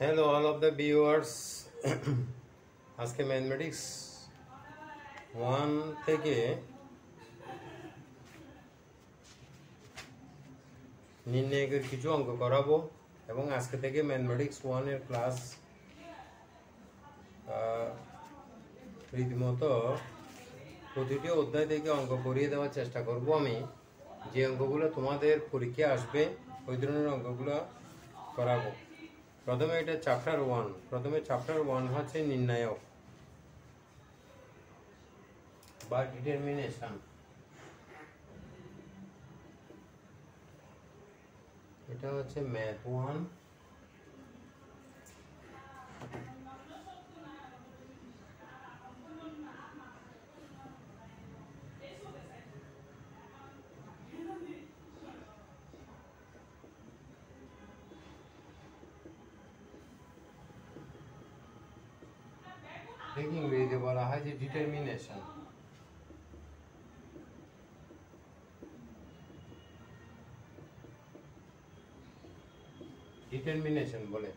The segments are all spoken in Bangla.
Hello all of the viewers. আজকে ম্যাথমেটিক্স 1 থেকে নির্ণায়কের কিছু অঙ্ক করাবো এবং আজকে থেকে ম্যাথমেটিক্স 1 এর ক্লাস রীতিমতো প্রতিটি অধ্যায় থেকে অঙ্ক করিয়ে দেওয়ার চেষ্টা করব। আমি যে অঙ্কগুলো তোমাদের পরীক্ষায় আসবে ওই ধরনের অঙ্কগুলো করাবো। প্রথমে এটা চ্যাপ্টার 1। প্রথমে চ্যাপ্টার 1 হচ্ছে নির্ণায়ক বা ডিটারমিনেশন। এটা হচ্ছে ম্যাথ 1। ইংরেজিতে বলা হয় যে ডিটারমিনেশন। ডিটারমিনেশন বলে।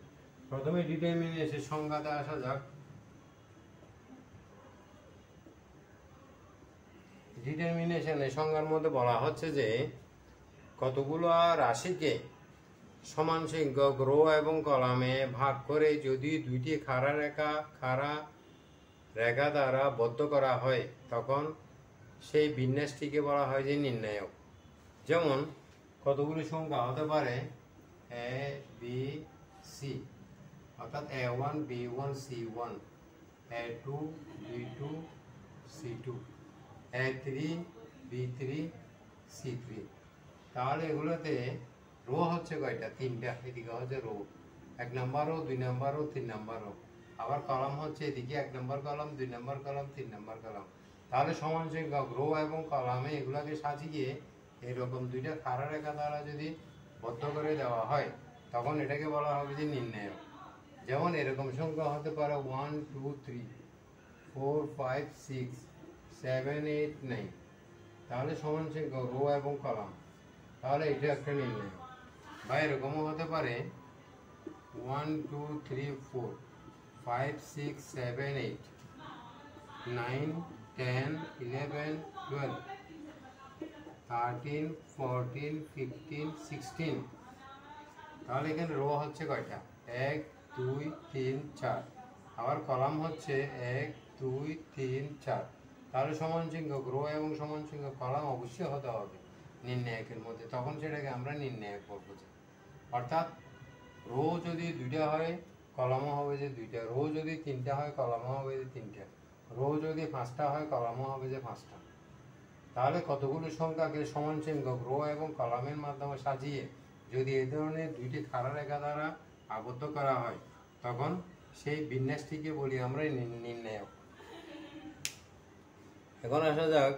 প্রথমে ডিটারমিনেশন সংজ্ঞাতে আসা যাক। ডিটারমিনেশনের সংজ্ঞার মধ্যে বলা হচ্ছে যে কতগুলো রাশিকে সমান সংখ্যক রো এবং কলামে ভাগ করে যদি দুইটি খাড়া রেখা দ্বারা বদ্ধ করা হয় তখন সেই বিন্যাসটিকে বলা হয় যে নির্ণায়ক। যেমন কতগুলি সংখ্যা হতে পারে এ বি সি, অর্থাৎ A1 B1 C1, A2 B2 C2, A3 B3 C3। তাহলে এগুলোতে রো হচ্ছে কয়টা? 3টা। এদিকে হচ্ছে row 1 number row, 2 number row, 3 number row. আবার কলাম হচ্ছে এদিকে 1 number column, 2 number column, 3 number column. তাহলে সমান সংখ্যক রো এবং কলামে এগুলাকে সাজিয়ে এরকম দুইটা খাড়া রেখা দ্বারা যদি বদ্ধ করে দেওয়া হয় তখন এটাকে বলা হবে যে নির্ণায়ক। যেমন এরকম সংখ্যা হতে পারে 1 2 3 4 5 6 7 8 9। তাহলে সমান সংখ্যক রো এবং কলাম, তাহলে এটা একটা নির্ণায়ক। বা এরকমও হতে পারে 1 2 3 4 5 6 7 8 9 10 11 12 13 14 15 16। তাহলে এখানে রো হচ্ছে কয়টা? 1 2 3 4। আবার কলাম হচ্ছে 1 2 3 4। তাহলে সমান সংখ্যক রো এবং সমান সংখ্যক কলাম অবশ্যই হতে হবে নির্ণায়কের মধ্যে, তখন সেটাকে আমরা নির্ণায়ক বলবো। অর্থাৎ রো যদি 2টা হয় কলামও হবে যে 2টা, রো যদি 3টা হয় কলামও হবে যে 3টা, রো যদি 5টা হয় কলামও হবে যে 5টা। তাহলে কতগুলো সংখ্যাকে সমান সংখ্যক রো এবং কলামের মাধ্যমে সাজিয়ে যদি এই ধরনের দুইটি খাড়া রেখা দ্বারা আবদ্ধ করা হয় তখন সেই বিন্যাসটিকে বলি আমরা নির্ণায়ক। এখন আসা যাক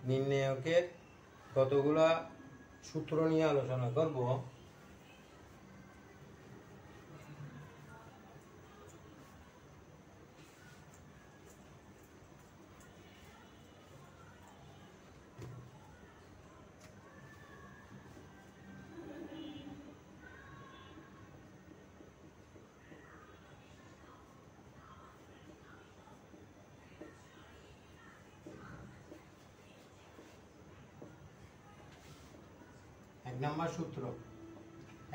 নির্ণায়কের কতগুলা সূত্র নিয়ে আলোচনা করব।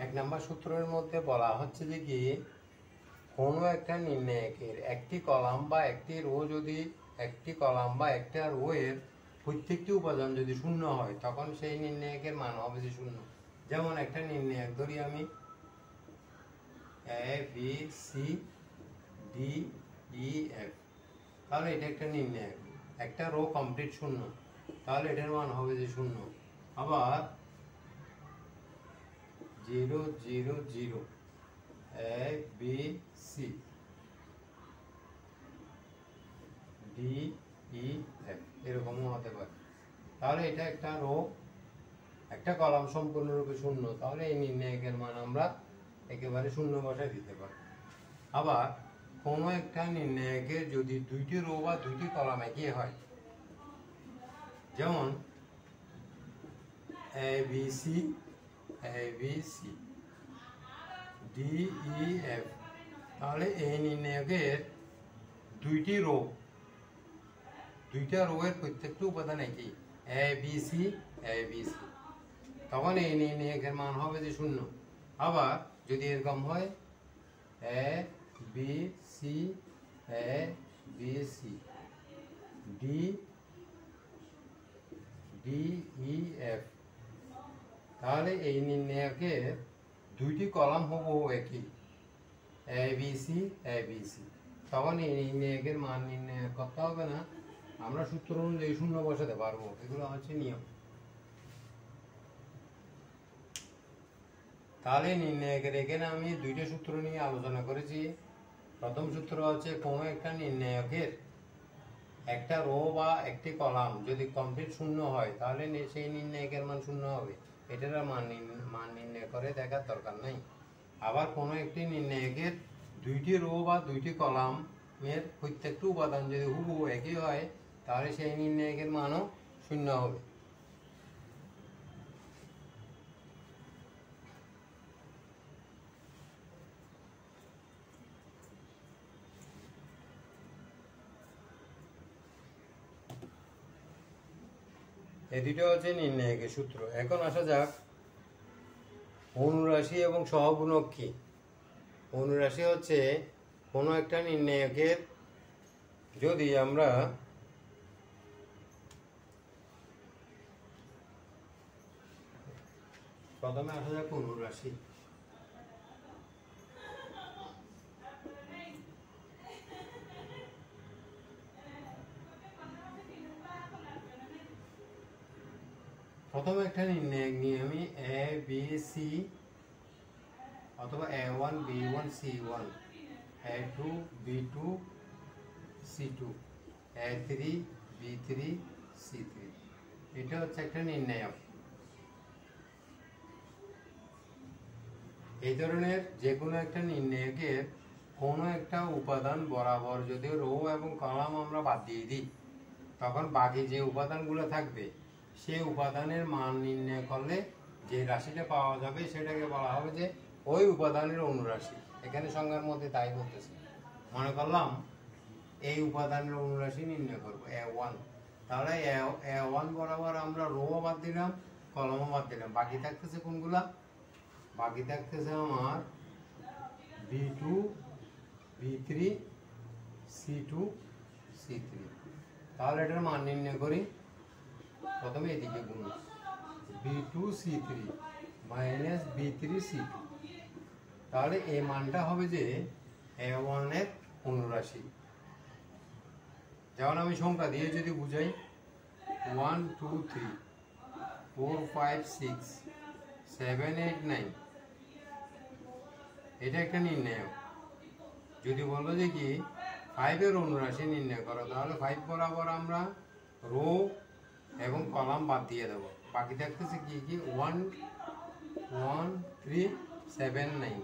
এক নাম্বার সূত্রের মধ্যে বলা হচ্ছে যে কি কোনো একটা নির্ণায়কের একটি কলাম বা একটি রো যদি একটা রো এর প্রত্যেকটি উপাদান যদি শূন্য হয় তখন সেই নির্ণায়কের মান হবে যে শূন্য। যেমন একটা নির্ণায়ক ধরি আমি A B C D E F, তাহলে এটা একটা নির্ণায়ক। একটা রো কমপ্লিট শূন্য, তাহলে এটার মান হবে যে শূন্য। আবার 0 0 0 A B C D E F এরকমও হতে পারে। তাহলে এটা একটা রো, একটা কলাম সম্পূর্ণরূপে শূন্য, তাহলে এই নির্ণায়কের মান আমরা একেবারে শূন্য বসায় দিতে পারি। আবার কোনো একটা নির্ণায়কের যদি দুইটি রো বা দুইটি কলাম একই হয়, যেমন A B C D E F. তাহলে এই নির্ণায়কের দুইটা রোয়ের প্রত্যেকটা উপাদান একই, এ বি সি। তখন এই নির্ণায়কের মান হবে যে 0। আবার যদি এরকম হয় A B C D D E F, তাহলে এই নির্ণায়কের দুইটি কলাম হুবহু একই, এ বি সি। তখন এই নির্ণায়কের মান নির্ণয় করতে হবে না, আমরা সূত্র অনুযায়ী 0 বসাতে পারবো। এগুলো হচ্ছে নিয়ম। তাহলে নির্ণায়কের এখানে আমি দুইটা সূত্র নিয়ে আলোচনা করেছি। প্রথম সূত্র হচ্ছে কোনো একটা নির্ণায়কের একটা রো বা একটি কলাম যদি কমপ্লিট 0 হয় তাহলে সেই নির্ণায়কের মান 0 হবে। এটার মান নির্ণয় করে দেখার দরকার নাই। আবার কোনো একটি নির্ণায়কের দুইটি রো বা দুইটি কলামের প্রত্যেকটি উপাদান যদি হুবহু একই হয় তাহলে সেই নির্ণায়কের মানও 0 হবে। এই দুটো হচ্ছে নির্ণায়কের সূত্র। এখন আসা যাক অনুরাশি এবং সহগুণক কি। অনুরাশি হচ্ছে কোনো একটা নির্ণায়কের যদি আমরা প্রথমে আসা যাক অনুরাশি। প্রথমে একটা নির্ণায়ক নিয়ে আমি এ বি সি অথবা A1 B1 C1 A2 B2 C2 A3 B3 C3, এটা হচ্ছে একটা নির্ণায়ক। এই ধরনের যে কোনো একটা নির্ণায়কের কোনো একটা উপাদান বরাবর যদি রো এবং কলাম আমরা বাদ দিয়ে দিই তখন বাকি যে উপাদানগুলো থাকবে সেই উপাদানের মান নির্ণয় করলে যে রাশিটা পাওয়া যাবে সেটাকে বলা হবে যে ওই উপাদানের অনুরাশি। এখানে সংজ্ঞার মধ্যে তাই বলতেছে। মনে করলাম এই উপাদানের অনুরাশি নির্ণয় করবো A1, তাহলে A1 বরাবর আমরা রো বাদ দিলাম, কলমও বাদ দিলাম। বাকি থাকতেছে কোনগুলা? বাকি থাকতেছে আমার B2 B3 C2 C3। তাহলে এটার মান নির্ণয় করি। প্রথমে এদিকে গুণ B2 C3 minus B3 C2, তাহলে এই মানটা হবে যে A1 এর অনুরাশি। যেমন আমি সংখ্যা দিয়ে যদি বুঝাই 1 2 3 4 5 6 7 8 9, এটা একটা নির্ণায়ক। যদি বলো যে কি 5 এর অনুরাশি নির্ণয় করো তাহলে 5 বরাবর আমরা রো এবং কলাম বাদ দিয়ে দেবো। বাকি থাকতেছে কি কি 1 1 3 7 9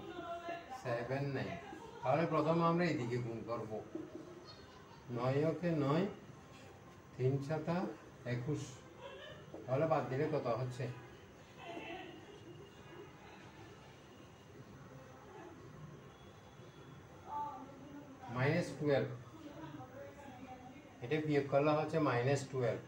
7 9। তাহলে প্রথমে আমরা এদিকে গুণ করব 9 কে 9 3 7 21, তাহলে বাদ দিলে কত হচ্ছে -12। এটা বিয়োগ করলে হচ্ছে -12।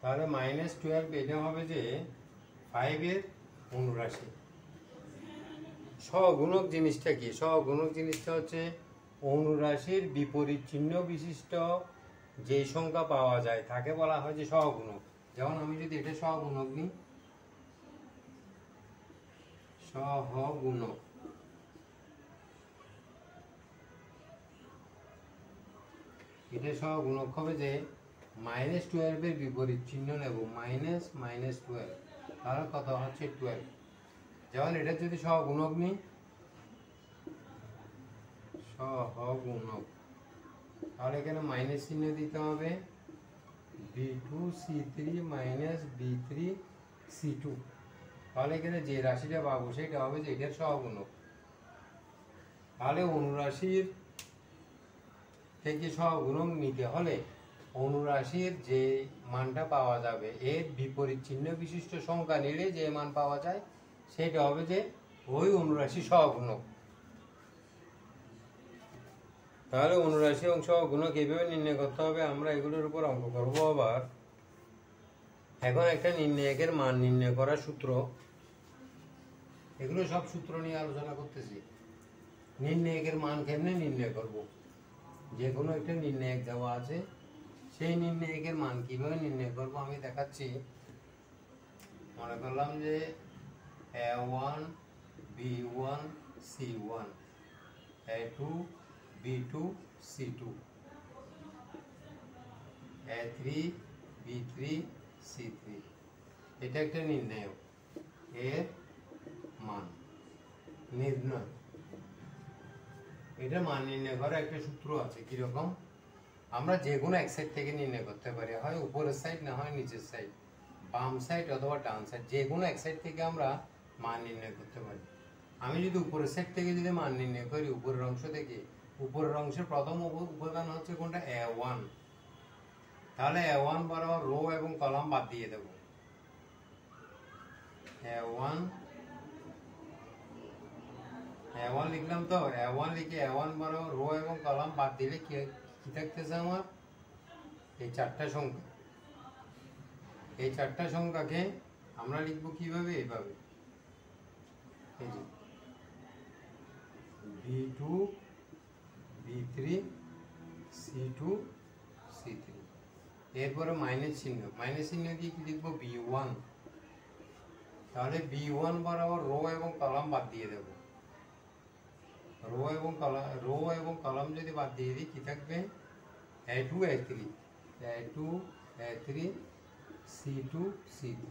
তাহলে -12 এটা হবে যে 5 এর অনুরাশি। সহগুণক জিনিসটা কি? সহগুণক জিনিসটা হচ্ছে অনুরাশির বিপরীত চিহ্ন বিশিষ্ট যে সংখ্যা পাওয়া যায় তাকে বলা হয় যে সহগুণক। যেমন আমি যদি এটা সহগুণক নিই, সহগুণক, এটা সহগুণক হবে যে -12 এর বিপরীত চিহ্ন নেব -12, তাহলে কত হচ্ছে 12। যেমন এটা যদি সহগুণক নিই, সহগুণক, তাহলে এখানে মাইনাস চিহ্ন দিতে হবে B2 C3 minus B3 C2, তাহলে এখানে যে রাশিটা পাবো সেটা হবে যে এটার সহগুণক। তাহলে অনুরাশির থেকে সহগুণক নিতে হলে অনুরাশির যে মানটা পাওয়া যাবে এর বিপরীত চিহ্ন বিশিষ্ট সংখ্যা নিলে যে মান পাওয়া যায় সেটা হবে যে ওই অনুরাশি সহগুণক। তাহলে অনুরাশি এবং সহগুণক এইভাবে নির্ণয় করতে হবে। আমরা এগুলোর উপর অঙ্ক করবো। আবার এখন একটা নির্ণায়কের মান নির্ণয় করার সূত্র, এগুলো সব সূত্র নিয়ে আলোচনা করতেছি। নির্ণায়কের মান কেমনে নির্ণয় করব, যে কোনো একটা নির্ণায়ক দেওয়া আছে, সেই নির্ণায়কের মান কিভাবে নির্ণয় করব আমি দেখাচ্ছি। মনে করলাম যে A1 B1 C1 A2 B2 C2 A3 B3 C3, এটা একটা নির্ণায়ক। এর মান নির্ণয়, এটা মান নির্ণয় করার একটা সূত্র আছে। কিরকম, আমরা যে কোনো এক সাইড থেকে নির্ণয় করতে পারি, হয় উপরের সাইড না হয় নিচের সাইড, বাম সাইড অথবা ডান সাইড, যে কোনো এক সাইড থেকে আমরা মান নির্ণয় করতে পারি। আমি যদি উপরের সাইড থেকে যদি মান নির্ণয় করি, উপরের অংশ থেকে, উপরের অংশের প্রথম উপাদান হচ্ছে কোনটা, A1, তাহলে A1 বরাবর রো এবং কলাম বাদ দিয়ে দেব। A1 লিখলাম, তো A1 লিখে A1 বরাবর রো এবং কলাম বাদ দিলে কি থাকতেছে আমার, এই চারটা সংখ্যা। এই চারটা সংখ্যাকে আমরা লিখবো কিভাবে, এইভাবে, এই যে B2 B3 C2 C3, এরপরে মাইনাস চিহ্ন দিয়ে কি লিখবো, B1, তাহলে B1 বরাবর রো এবং কলাম বাদ দিয়ে দেব। রো এবং কলাম যদি বাদ দিয়ে দিই কি থাকবে, A2 A3 C2 C3,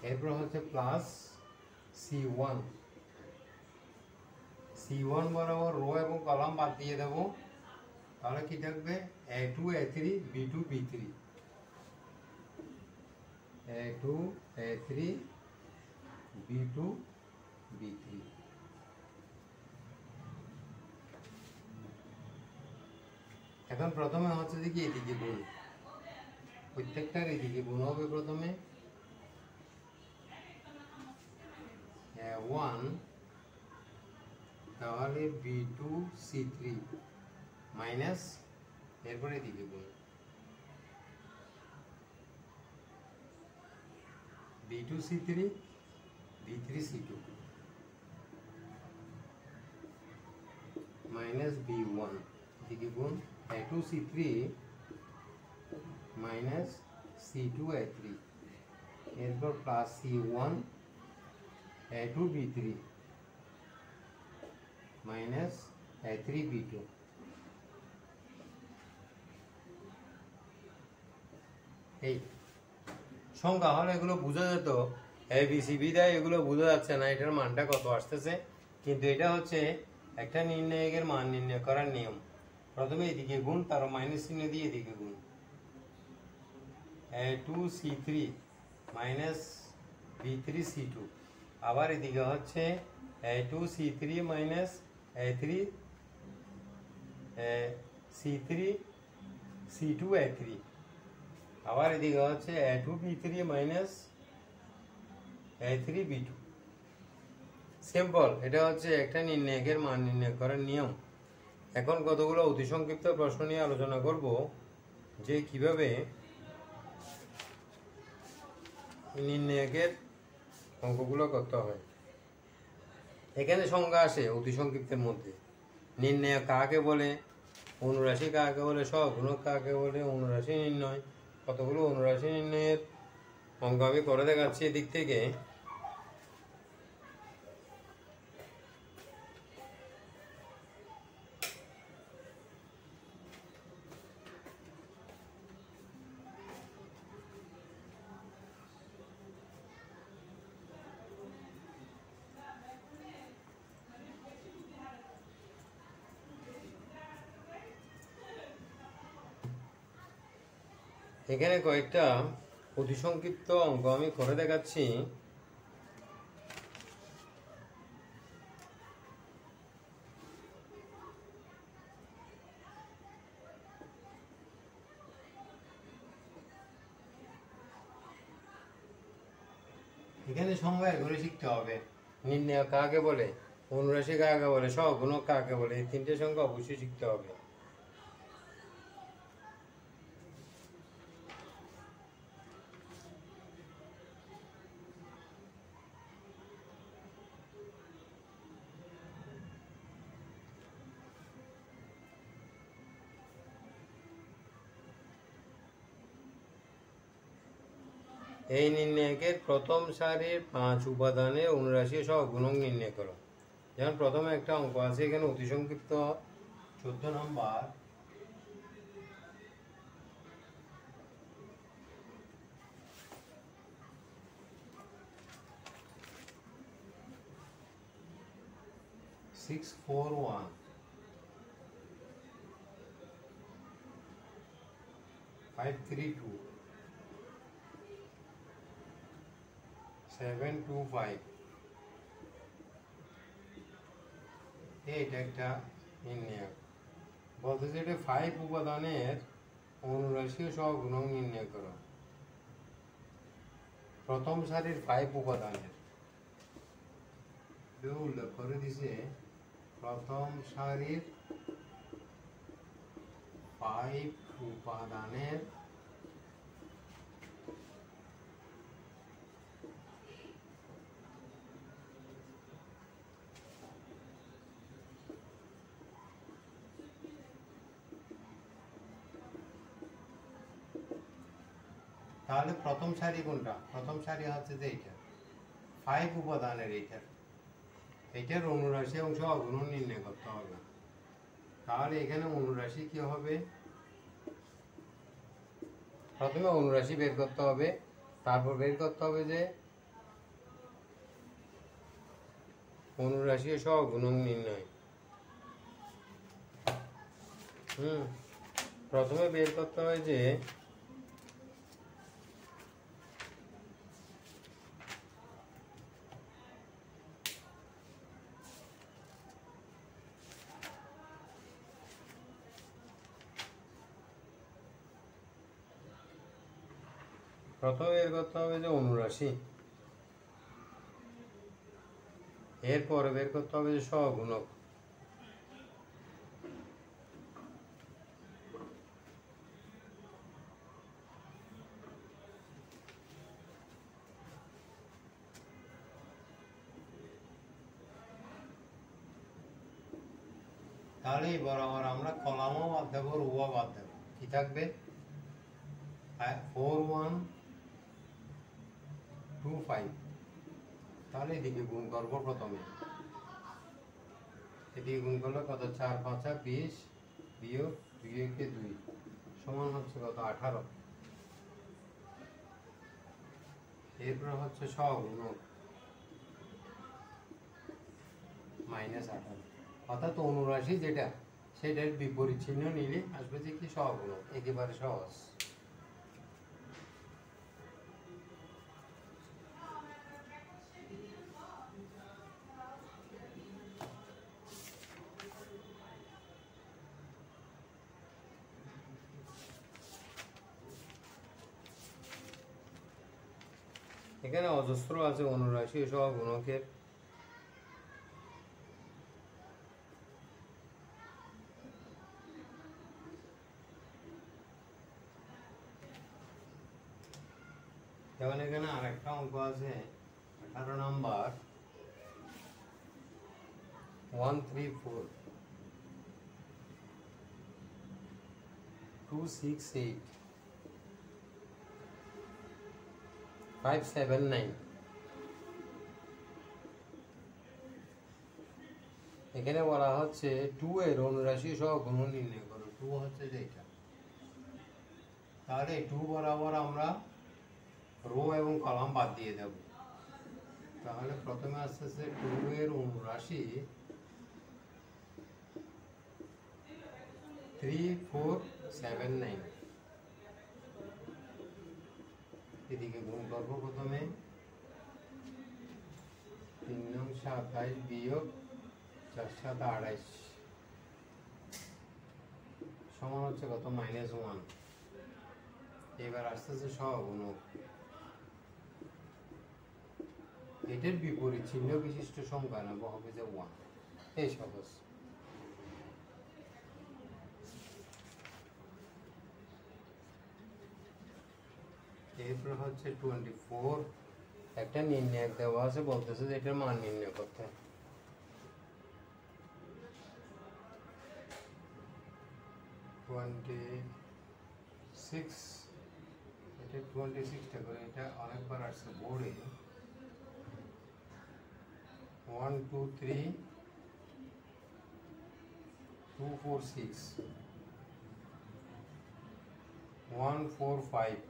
এরপর হচ্ছে প্লাস C1 বরাবর রো এবং কলাম বাদ দিয়ে দেব। তাহলে কি থাকবে, A2 A3 B2 B3 A2 A3 B2 B3। এখন প্রথমে হচ্ছে যে কি এদিকে গুণ, প্রত্যেকটার এদিকে গুণ হবে প্রথমে। A1 তাহলে B2 C3 মাইনাস, এরপরে এদিকে গুণ B2 C3 B3 C2 minus B1, এদিকে গুণ A2 C3 minus C2 A3, এরপর plus C1 A2 B3 minus A3 B2। এই সংখ্যা হলে এগুলো বোঝা যেত, ABCD দেয়, এগুলো বোঝা যাচ্ছে না এটার মানটা কত আসতেছে, কিন্তু এটা হচ্ছে একটা নির্ণায়কের মান নির্ণয় করার নিয়ম। প্রথমে এদিকে গুণ, তার মাইনাস চিহ্ন দিয়ে এদিকে গুণ, A2 C3 minus B3 C2, আবার এদিকে হচ্ছে A2 C3 minus A3 C3 C2 A3, আবার এদিকে হচ্ছে A2 B3 minus A3 B2। Simple, এটা হচ্ছে একটা নির্ণায়কের মান নির্ণয় করার নিয়ম। এখন কতগুলো অতি সংক্ষিপ্ত প্রশ্ন নিয়ে আলোচনা করব, যে কিভাবে নির্ণায়কের অঙ্কগুলো করতে হয়। এখানে সংজ্ঞা আসে অতি সংক্ষিপ্তের মধ্যে, নির্ণায়ক কাকে বলে, অনুরাশি কাকে বলে, সহগুণক কাকে বলে, অনুরাশি নির্ণয়, কতগুলো অনুরাশি নির্ণয়ের অঙ্ক আমি করে দেখাচ্ছি এদিক থেকে। এখানে কয়েকটা অতি সংক্ষিপ্ত অঙ্ক আমি করে দেখাচ্ছি। এখানে সংজ্ঞা করে শিখতে হবে। নির্ণয় কাকে বলে, অনুরাশি কাকে বলে, সহগুণক কাকে বলে, এই তিনটে সংখ্যা অবশ্যই শিখতে হবে। এই নির্ণায়কের প্রথম সারির 5 উপাদানে অনুরাশি সহগুণক নির্ণয় করো। যেমন প্রথমে একটা অঙ্ক আছে, এখানে অতি সংক্ষিপ্ত 14 নম্বর। সিক্স ফোর ওয়ান 532 725, এটা একটা নির্ণায়ক। বলতেছে এটা 5 উপাদানের অনুরাশি ও সহগুণক নির্ণয় করো। প্রথম সারির 5 উপাদানের উল্লেখ করে দিছে, প্রথম সারির 5 উপাদানের তাহলে প্রথম সারি কোনটা? প্রথম সারি হচ্ছে যে এইটা 5 উপাদানের, এইটার অনুরাশি এবং সহগুণক নির্ণয় করতে হবে। তাহলে এখানে অনুরাশি কি হবে? প্রথমে অনুরাশি বের করতে হবে, তারপর বের করতে হবে যে অনুরাশি ও সহগুণক নির্ণয়। প্রথমে বের করতে হবে যে অনুরাশি, এরপরে বের করতে হবে যে সহগুণক। তাহলে বরাবর আমরা কলামও বাদ দেবো, রোও বাদ দেবো। কি থাকবে? 4125। তাহলে এদিকে গুণ করবো, প্রথমে এদিকে গুণ করলে কত? 4 5 20 বিয়োগ 2 একে 2 সমান হচ্ছে কত? 18। এরপর হচ্ছে সহগুণক -18, অর্থাৎ অনুরাশি যেটা সেটার বিপরীত চিহ্ন নিলে আসবে যে কি? সহগুণক। একেবারে সহজ। এখানে অজস্র আছে অনুরাশি ও সহগুণকের। যেমন এখানে আরেকটা অঙ্ক আছে 18 নম্বর 134 268 579। এখানে বলা হচ্ছে 2 এর অনুরাশি সহগুণক নির্ণয় করো। 2 হচ্ছে যেটা, তাহলে 2 বরাবর আমরা রো এবং কলাম বাদ দিয়ে দেব। তাহলে প্রথমে আসতেছে 2 এর অনুরাশি 3479। এদিকে গুণ করবো, প্রথমে 3 নং 27 বিয়োগ 4 7 28 সমান হচ্ছে কত? -1। এবার আসতেছে সহগুণক। এটার বিপরীত চিহ্ন বিশিষ্ট সংখ্যা নেব হবে যে 1। এই সহজ। এরপর হচ্ছে 24। একটা নির্ণায়ক দেওয়া আছে, বলতেছে যে এটার মান নির্ণয় করতে। এটা 26টা করে, এটা অনেকবার আসছে বোর্ডে। 1 2 3 2 4 6 1 4 5।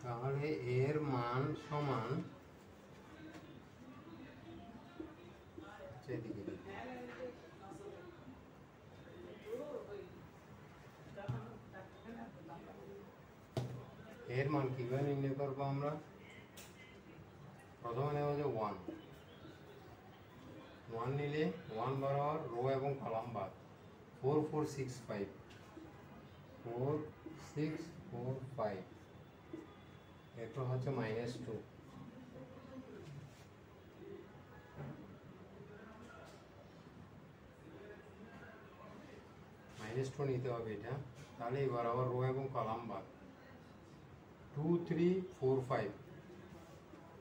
তাহলে এর মান সমান এদিকে এর মান কিভাবে নির্ণয় করবো আমরা? প্রথমে নেব যে 1 নিলে 1 বরাবর রো এবং কলাম বাদ। 4 4 6 5 4 6 4 5। এরপর হচ্ছে -2। -2 নিতে হবে এটা। তাহলে এবার আবার রো এবং কলাম বাদ। 2 3 4 5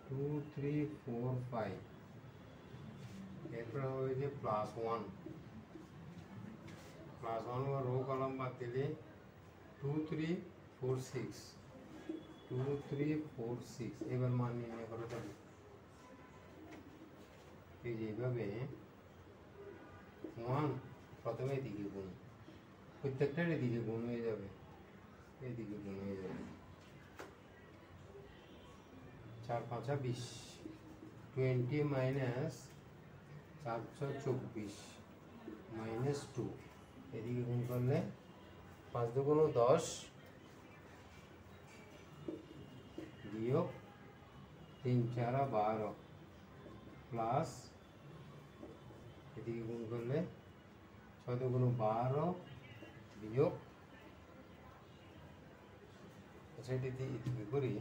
2 3 4 5। এরপর হবে যে +1 বা রো কলাম বাদ দিলে 2 3 4 6 2 3 4 6। এবার মান নির্ণয় করে দেবে। এই যে এইভাবে 1 প্রথমে এদিকে গুণ, প্রত্যেকটার এদিকে গুণ হয়ে যাবে, এদিকে গুণ হয়ে যাবে। 4 5 20 20 -424 -2। এদিকে গুণ করলে 5 2 10 বিয়োগ 3 4 12 প্লাস এদিকে গুণ করলে 6 2 12 বিয়োগ, আচ্ছা এদিকে করি,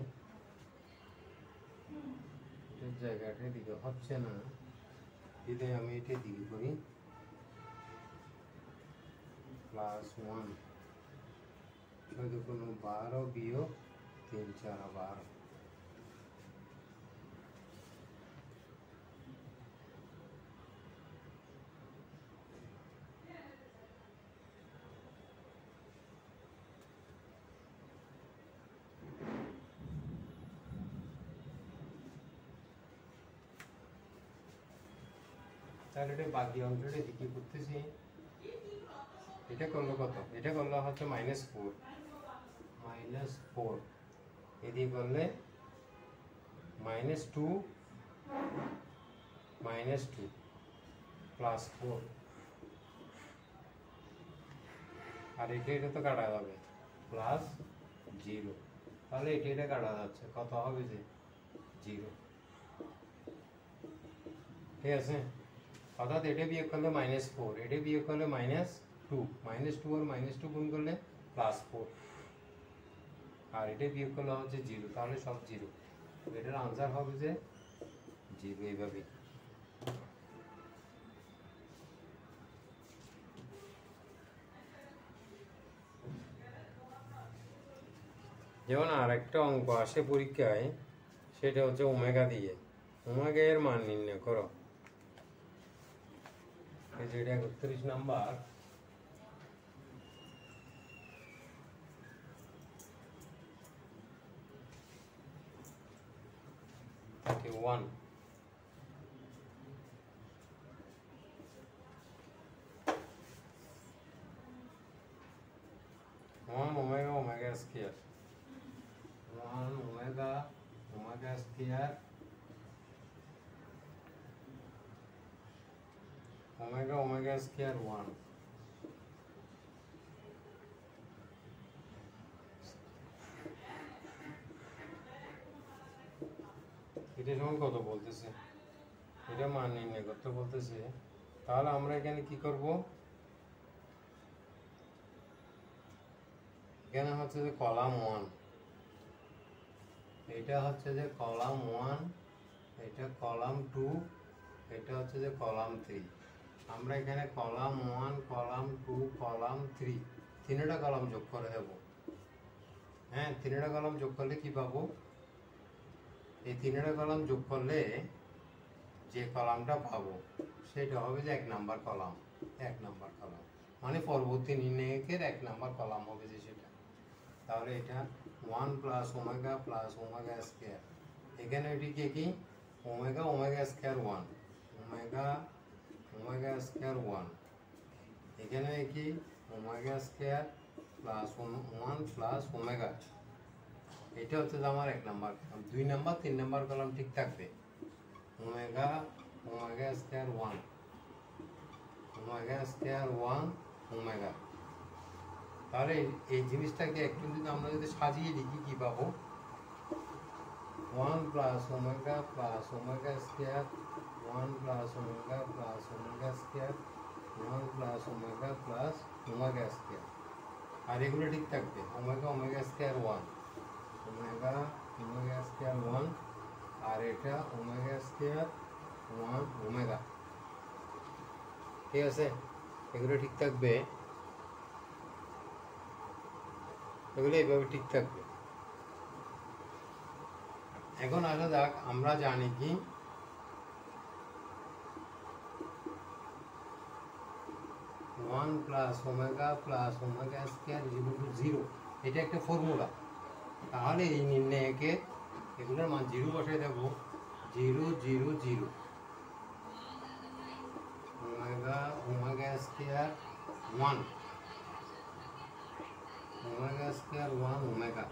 এটার জায়গাটা এদিকে হচ্ছে না, এটাই আমি এটা দিকে করি। +1 6 2 12 বিয়োগ 3 4 12। তাহলে এটা বাকি অংশটা দিকে করতেছি। এটা করলো কত? এটা করলো হচ্ছে -4 এদিকে করলে -2 +4। আর এটা তো কাটা যাবে +0। তাহলে এটা কাটা যাচ্ছে, কত হবে যে 0। ঠিক আছে, অর্থাৎ এটা বিয়োগ করলে -4, এটা বিয়োগ করলে -2 -2 আর -2 গুণ করলে +4, আর এটা বিয়োগ করলে হচ্ছে 0। তাহলে সব 0। এটার আনসার হবে যে 0। এইভাবে যেমন আর একটা অঙ্ক আসে পরীক্ষায়, সেটা হচ্ছে ওমেগা দিয়ে। ওমেগা এর মান নির্ণয় করো। এই যে এটা 31 number. Omega omega square 1 omega square omega square 1। এটা সমান কত বলতেছে? এটা মান নির্ণয় করতে বলতেছে। তাহলে আমরা এখানে কি করব? এখানে হচ্ছে যে কলাম 1, এটা হচ্ছে যে কলাম 1, এটা কলাম 2, এটা হচ্ছে যে কলাম 3। আমরা এখানে কলাম 1, কলাম 2, কলাম 3 তিনটা কলাম যোগ করে দেব। হ্যাঁ, তিনটা কলাম যোগ করলে কি পাবো? এই তিনটা কলাম যোগ করলে যে কলামটা পাবো সেটা হবে যে 1 নাম্বার কলাম। 1 নাম্বার কলাম মানে পরবর্তী নির্ণায়কের 1 নাম্বার কলাম হবে যে সেটা। তাহলে এটা 1 plus omega plus omega square. এখানে এটিকে কি omega omega square 1, omega omega square 1। এখানে কি omega square plus 1 plus omega. এটা হচ্ছে আমার 1 number column. 2 number 3 number column ঠিক থাকবে। Omega omega square 1, omega square 1 omega. তাহলে এই জিনিসটাকে একটু যদি আমরা যদি সাজিয়ে লিখি কি পাবো? 1 plus omega square, 1 plus omega square, 1 plus omega square. আর এগুলো ঠিক থাকবে। Omega omega square 1, omega omega square 1, আর এটা ওমেগা স্কয়ার 1 ওমেগা। ঠিক আছে, এগুলো ঠিক থাকবে, এগুলো এইভাবে ঠিক থাকবে। এখন আসা যাক, আমরা জানি কি 1 plus omega square equal to 0। এটা একটা ফর্মুলা। তাহলে এই নির্ণায়কে এগুলোর মান 0 বসাই দেব। 0 0 0 omega omega square 1, omega square 1 omega.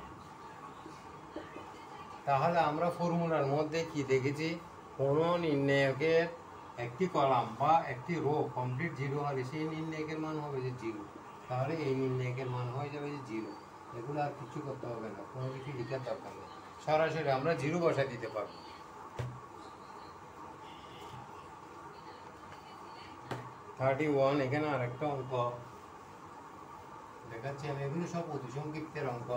তাহলে আমরা ফর্মুলার মধ্যে কি দেখেছি? কোনো নির্ণায়কের একটি কলাম বা একটি রো কমপ্লিট 0 হলে সেই নির্ণায়কের মান হবে যে 0। তাহলে এই নির্ণায়কের মান হয়ে যাবে যে 0। এগুলো আর কিছু করতে হবে না, কোনো কিছু লিখার দরকার নেই, সরাসরি আমরা 0 বসায় দিতে পারবো। 31 এখানে আরেকটা অঙ্ক দেখাচ্ছি আমি। এগুলো সব অতিসংক্ষিপ্তের অঙ্ক।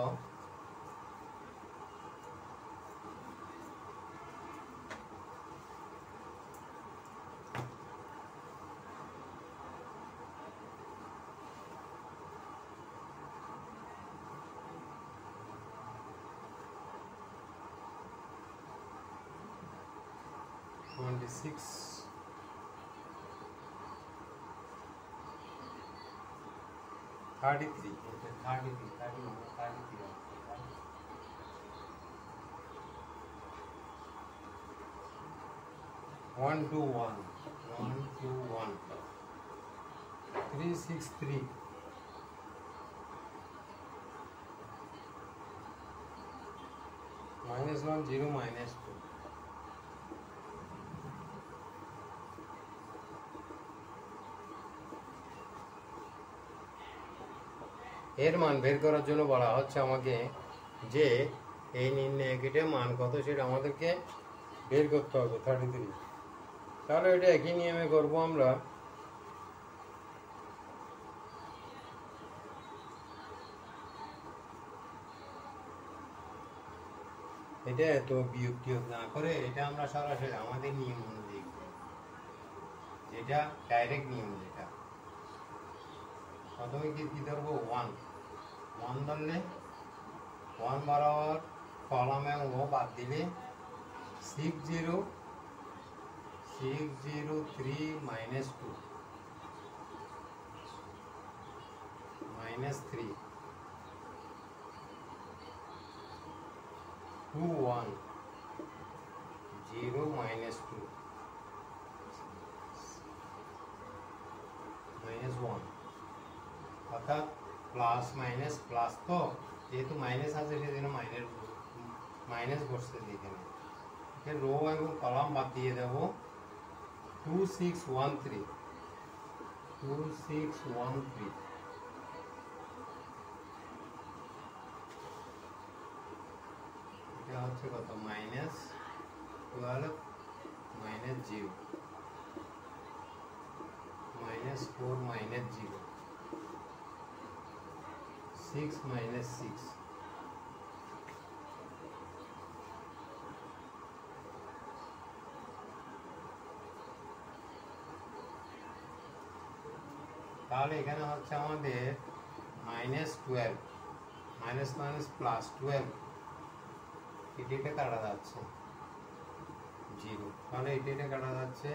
One two one, 363, -1 0 -2। এর মান বের করার জন্য বলা হচ্ছে আমাকে যে এই নির্ণায়কের মান কত সেটা আমাদেরকে বের করতে হবে 33। তাহলে এটা একই নিয়মে করব আমরা। এটা এত বিয়োগ টিয়োগ না করে এটা আমরা সরাসরি আমাদের নিয়ম অনুযায়ী করব, যেটা ডাইরেক্ট নিয়ম। যেটা প্রথমে কি ধরবো? 1 ধরলে 1 বরাবর কলামে ও বাদ দিলে 603 -2 -3 2 1 0 -2 -1। অর্থাৎ প্লাস মাইনাস প্লাস, তো যেহেতু মাইনাস আছে সেজন্য মাইনাস বসছে এখানে। রো এবং কলাম বাদ দিয়ে দেব। 2613 এটা হচ্ছে কত? -12 -0 -4 -0 6 minus 6, তাহলে এখানে হচ্ছে আমাদের -12, মাইনাস মাইনাস প্লাস 12, এটা কাটা যাচ্ছে 0, তাহলে এটা কাটা যাচ্ছে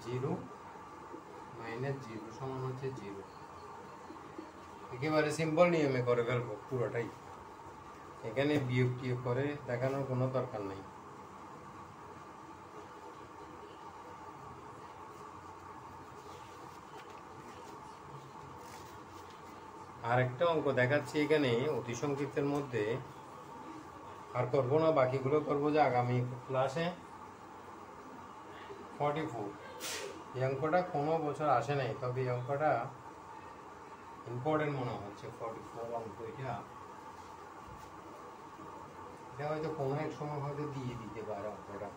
0 মাইনাস 0 সমান হচ্ছে 0। একেবারে সিম্পল নিয়মে করে ফেলবো পুরোটাই, এখানে বিয়োগ টিয়োগ করে দেখানোর কোনো দরকার নাই। আরেকটা অঙ্ক দেখাচ্ছি এখানে অতি সংক্ষিপ্তের মধ্যে, আর করবো না, বাকিগুলো করবো যে আগামী ক্লাসে। 44, এই অঙ্কটা কোনো বছর আসে নাই, তবে এই অঙ্কটা ইম্পর্টেন্ট মনে হচ্ছে। 44 অঙ্ক এটা হয়তো কোনো এক সময় হয়তো দিয়ে দিতে পারে অঙ্কটা।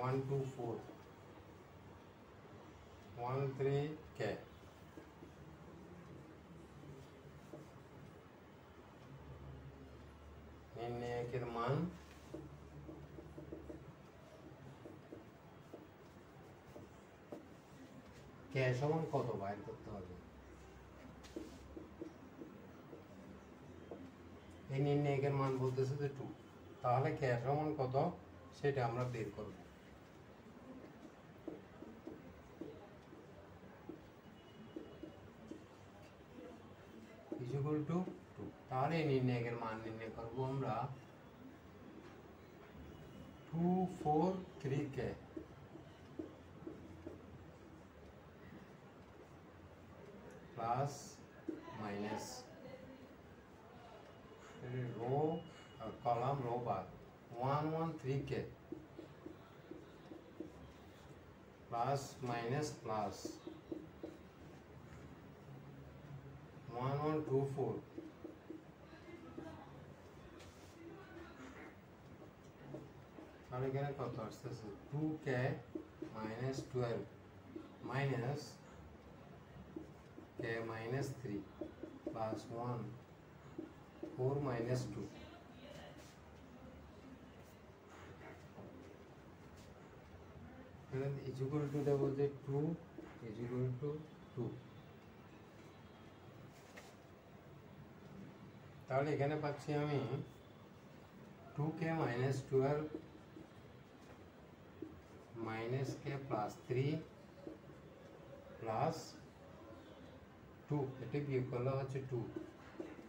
One, 2, 4, 1, 3, K। নির্ণায়কের মান K সমান কত বাইর করতে হবে। এই নির্ণায়কের মান বলতেছে যে 2, তাহলে K সমান কত সেটা আমরা বের করব। ইকুয়াল টু 2, তাহলে এই নির্ণায়কের মান নির্ণয় করব আমরা 2, 4, 3K plus minus row column row বার 1, 1, 3K প্লাস মাইনাস প্লাস 1, 1, 2, 4 তাহলে এখানে কত আসতেছে 2K minus 12 minus K minus 3 plus 1, 4 minus 2, is equal to দেবো যে 2 is equal to 2। তাহলে এখানে পাচ্ছি আমি 2K minus 12 minus K plus 3 plus 2, এটা বিয়োগ করলে হচ্ছে 2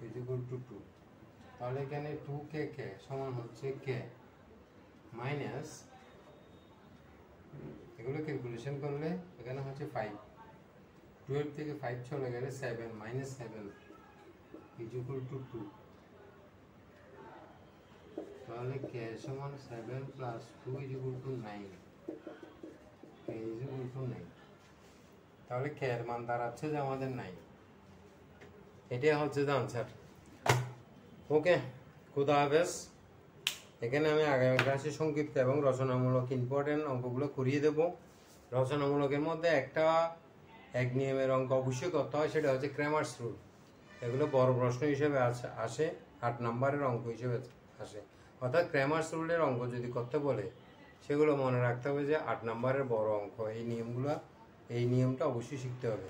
is equal to 2। তাহলে এখানে 2K সমান হচ্ছে K মাইনাস, এগুলো ক্যালকুলেশন করলে এখানে হচ্ছে 5, 12 থেকে 5 চলে গেলে 7 minus 7 is equal to 2। তাহলে K সমান 7 plus 2 is equal to 9, K is equal to 9। তাহলে K এর মান দাঁড়াচ্ছে যে আমাদের 9, এটাই হচ্ছে যে আনসার। ওকে, খুদা হাফেজ। এখানে আমি আগামী ক্লাসে সংক্ষিপ্ত এবং রচনামূলক ইম্পর্টেন্ট অঙ্কগুলো করিয়ে দেব। রচনামূলকের মধ্যে একটা এক নিয়মের অঙ্ক অবশ্যই করতে হয়, সেটা হচ্ছে ক্র্যামার্স রুল। এগুলো বড় প্রশ্ন হিসেবে আসে, 8 নম্বরের অঙ্ক হিসেবে আসে। অর্থাৎ ক্র্যামার্স রুলের অঙ্ক যদি করতে বলে সেগুলো মনে রাখতে হবে যে 8 নম্বরের বড় অঙ্ক, এই নিয়মটা অবশ্যই শিখতে হবে।